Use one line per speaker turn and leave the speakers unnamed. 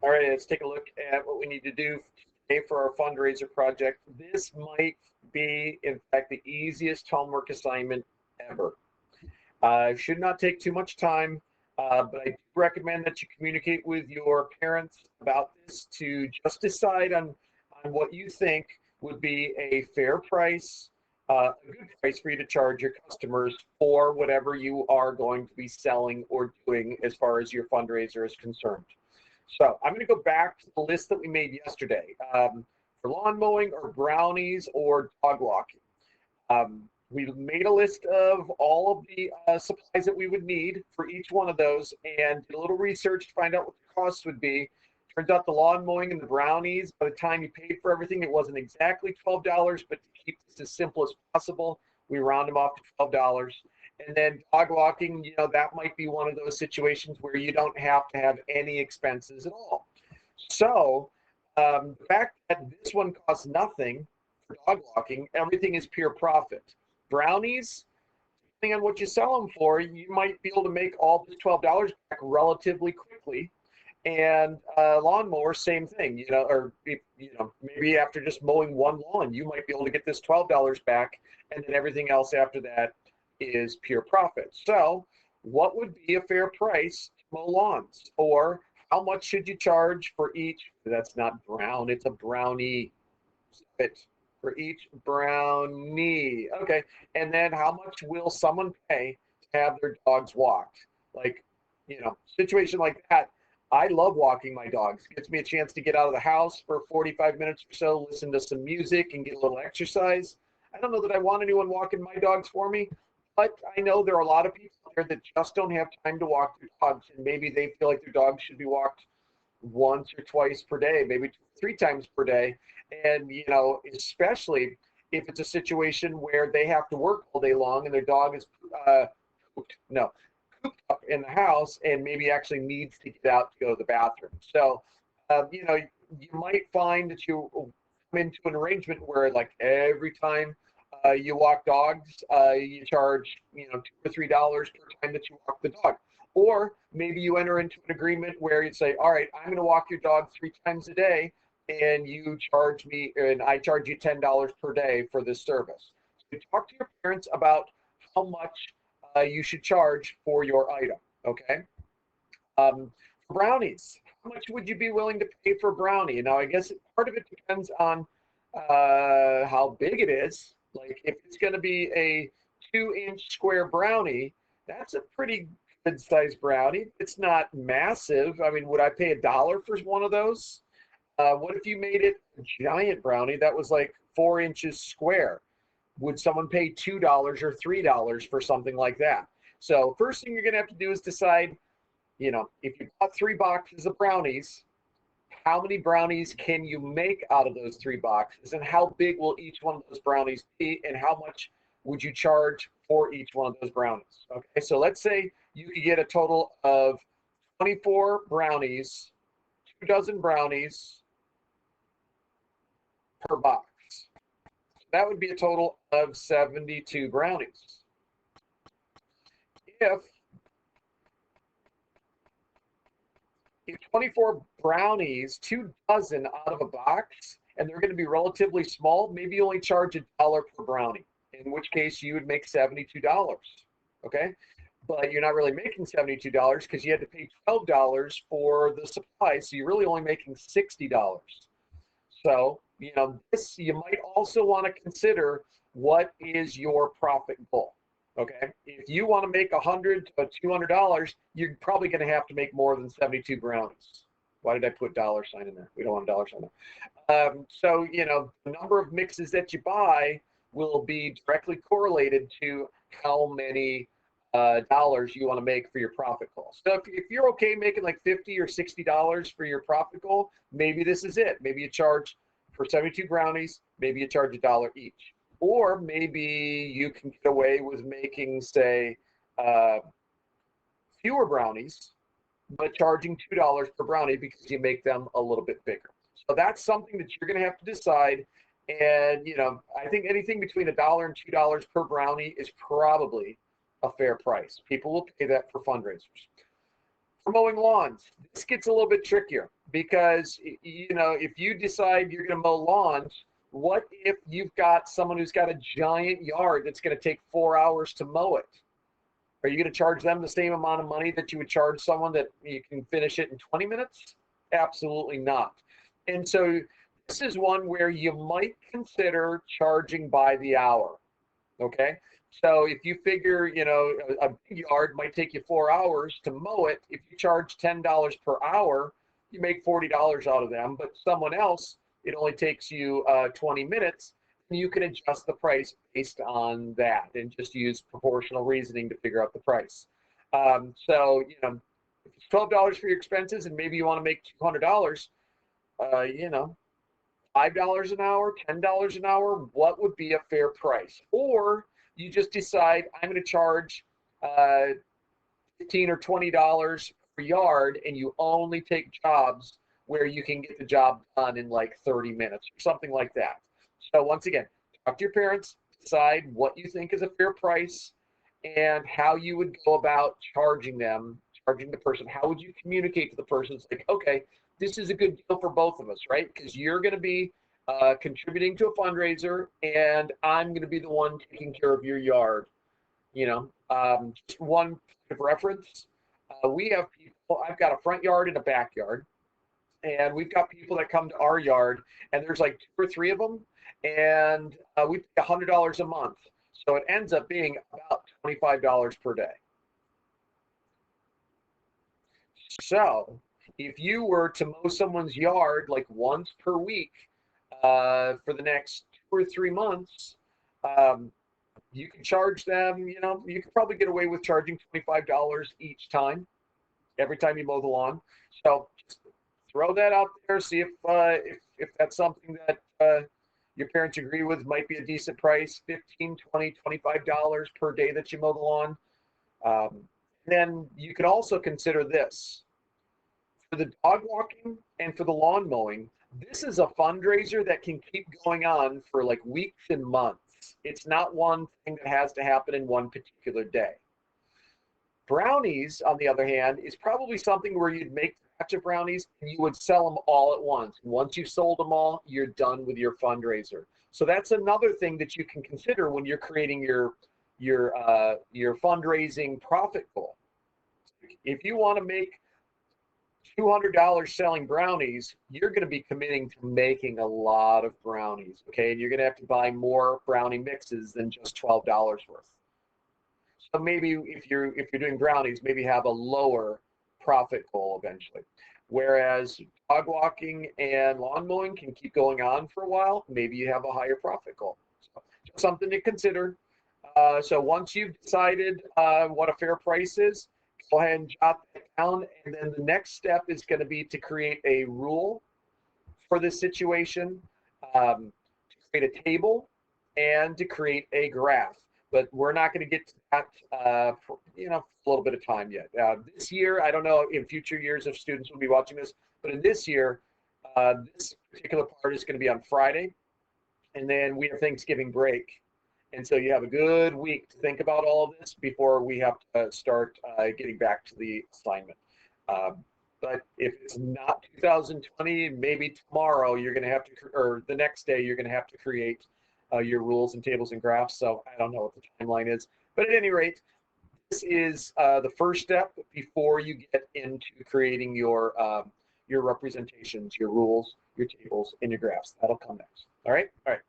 All right, let's take a look at what we need to do today for our fundraiser project. This might be, in fact, the easiest homework assignment ever. Should not take too much time, but I do recommend that you communicate with your parents about this to just decide on what you think would be a fair price, a good price for you to charge your customers for whatever you are going to be selling or doing as far as your fundraiser is concerned. So I'm going to go back to the list that we made yesterday for lawn mowing or brownies or dog walking. We made a list of all of the supplies that we would need for each one of those and did a little research to find out what the costs would be. Turns out the lawn mowing and the brownies, by the time you paid for everything, it wasn't exactly $12, but to keep this as simple as possible, we round them off to $12. And then dog walking, that might be one of those situations where you don't have to have any expenses at all. So the fact that this one costs nothing for dog walking, everything is pure profit. Brownies, depending on what you sell them for, you might be able to make all this $12 back relatively quickly. And lawnmower, same thing, or maybe after just mowing one lawn, you might be able to get this $12 back, and then everything else after that is pure profit. So what would be a fair price to mow lawns? Or how much should you charge for each? That's not brown, it's a brownie. For each brownie. Okay. And then how much will someone pay to have their dogs walked? Like, situation like that. I love walking my dogs. It gives me a chance to get out of the house for 45 minutes or so, listen to some music and get a little exercise. I don't know that I want anyone walking my dogs for me, but I know there are a lot of people out there that just don't have time to walk their dogs, and maybe they feel like their dogs should be walked once or twice per day, maybe 3 times per day. And, especially if it's a situation where they have to work all day long and their dog is no, cooped up in the house and maybe actually needs to get out to go to the bathroom. So, you might find that you come into an arrangement where, like, every time you walk dogs, you charge, $2 or $3 per time that you walk the dog. Or maybe you enter into an agreement where you say, all right, I'm going to walk your dog 3 times a day, and you charge me, and I charge you $10 per day for this service. So talk to your parents about how much you should charge for your item, okay? For brownies, how much would you be willing to pay for a brownie? Now, I guess part of it depends on how big it is. Like, if it's going to be a 2-inch square brownie, that's a pretty good sized brownie. It's not massive. I mean, would I pay $1 for one of those? What if you made it a giant brownie that was like 4 inches square? Would someone pay $2 or $3 for something like that? So first thing you're going to have to do is decide, if you bought 3 boxes of brownies, how many brownies can you make out of those 3 boxes, and how big will each one of those brownies be, and how much would you charge for each one of those brownies? Okay, so let's say you could get a total of 24 brownies, 2 dozen brownies per box. That would be a total of 72 brownies. If 24 brownies, 2 dozen out of a box, and they're going to be relatively small, maybe you only charge $1 per brownie, in which case you would make $72. Okay? But you're not really making $72 because you had to pay $12 for the supply, so you're really only making $60. So, this, you might also want to consider, what is your profit goal? Okay, if you want to make $100 to $200, you're probably going to have to make more than 72 brownies. Why did I put $sign in there? We don't want a $sign there. So, the number of mixes that you buy will be directly correlated to how many dollars you want to make for your profit goal. So if you're okay making like $50 or $60 for your profit goal, maybe this is it. Maybe you charge for 72 brownies, maybe you charge $1 each. Or maybe you can get away with making, say, fewer brownies, but charging $2 per brownie because you make them a little bit bigger. So that's something that you're going to have to decide. And, I think anything between $1 and $2 per brownie is probably a fair price. People will pay that for fundraisers. For mowing lawns, this gets a little bit trickier because if you decide you're going to mow lawns, what if you've got someone who's got a giant yard that's going to take 4 hours to mow it? Are you going to charge them the same amount of money that you would charge someone that you can finish it in 20 minutes? Absolutely not. And so this is one where you might consider charging by the hour. Okay. So if you figure, a big yard might take you 4 hours to mow it. If you charge $10 per hour, you make $40 out of them. But someone else, it only takes you 20 minutes. And you can adjust the price based on that and just use proportional reasoning to figure out the price. So, if it's $12 for your expenses and maybe you want to make $200, $5 an hour, $10 an hour, what would be a fair price? Or you just decide I'm going to charge $15 or $20 per yard, and you only take jobs where you can get the job done in like 30 minutes or something like that. So once again, talk to your parents, decide what you think is a fair price and how you would go about charging the person. How would you communicate to the person? It's like, okay, this is a good deal for both of us, right? Because you're going to be contributing to a fundraiser, and I'm going to be the one taking care of your yard. Just one point of reference. We have people. I've got a front yard and a backyard, and we've got people that come to our yard, and there's like 2 or 3 of them, and we pay $100 a month, so it ends up being about $25 per day. So if you were to mow someone's yard like once per week for the next 2 or 3 months, you can charge them, you could probably get away with charging $25 each time, every time you mow the lawn. So just throw that out there, see if that's something that your parents agree with, might be a decent price, $15, $20, $25 per day that you mow the lawn. Then you could also consider this. For the dog walking and for the lawn mowing, this is a fundraiser that can keep going on for like weeks and months. It's not one thing that has to happen in one particular day. Brownies, on the other hand, is probably something where you'd make a batch of brownies and you would sell them all at once. And once you've sold them all, you're done with your fundraiser. So that's another thing that you can consider when you're creating your fundraising profit goal. If you want to make $200 selling brownies, you're going to be committing to making a lot of brownies, okay? And you're going to have to buy more brownie mixes than just $12 worth. So maybe if you're doing brownies, maybe have a lower profit goal eventually. Whereas dog walking and lawn mowing can keep going on for a while, maybe you have a higher profit goal. So just something to consider. So once you've decided what a fair price is, go ahead and jot that down. And then the next step is going to be to create a rule for this situation, to create a table, and to create a graph. But we're not going to get to that for a little bit of time yet. This year, I don't know in future years if students will be watching this, but in this year, this particular part is going to be on Friday, and then we have Thanksgiving break. And so you have a good week to think about all of this before we have to start getting back to the assignment. But if it's not 2020, maybe tomorrow you're going to have to, or the next day you're going to have to create your rules and tables and graphs. So I don't know what the timeline is. But at any rate, this is the first step before you get into creating your representations, your rules, your tables, and your graphs. That'll come next. All right? All right.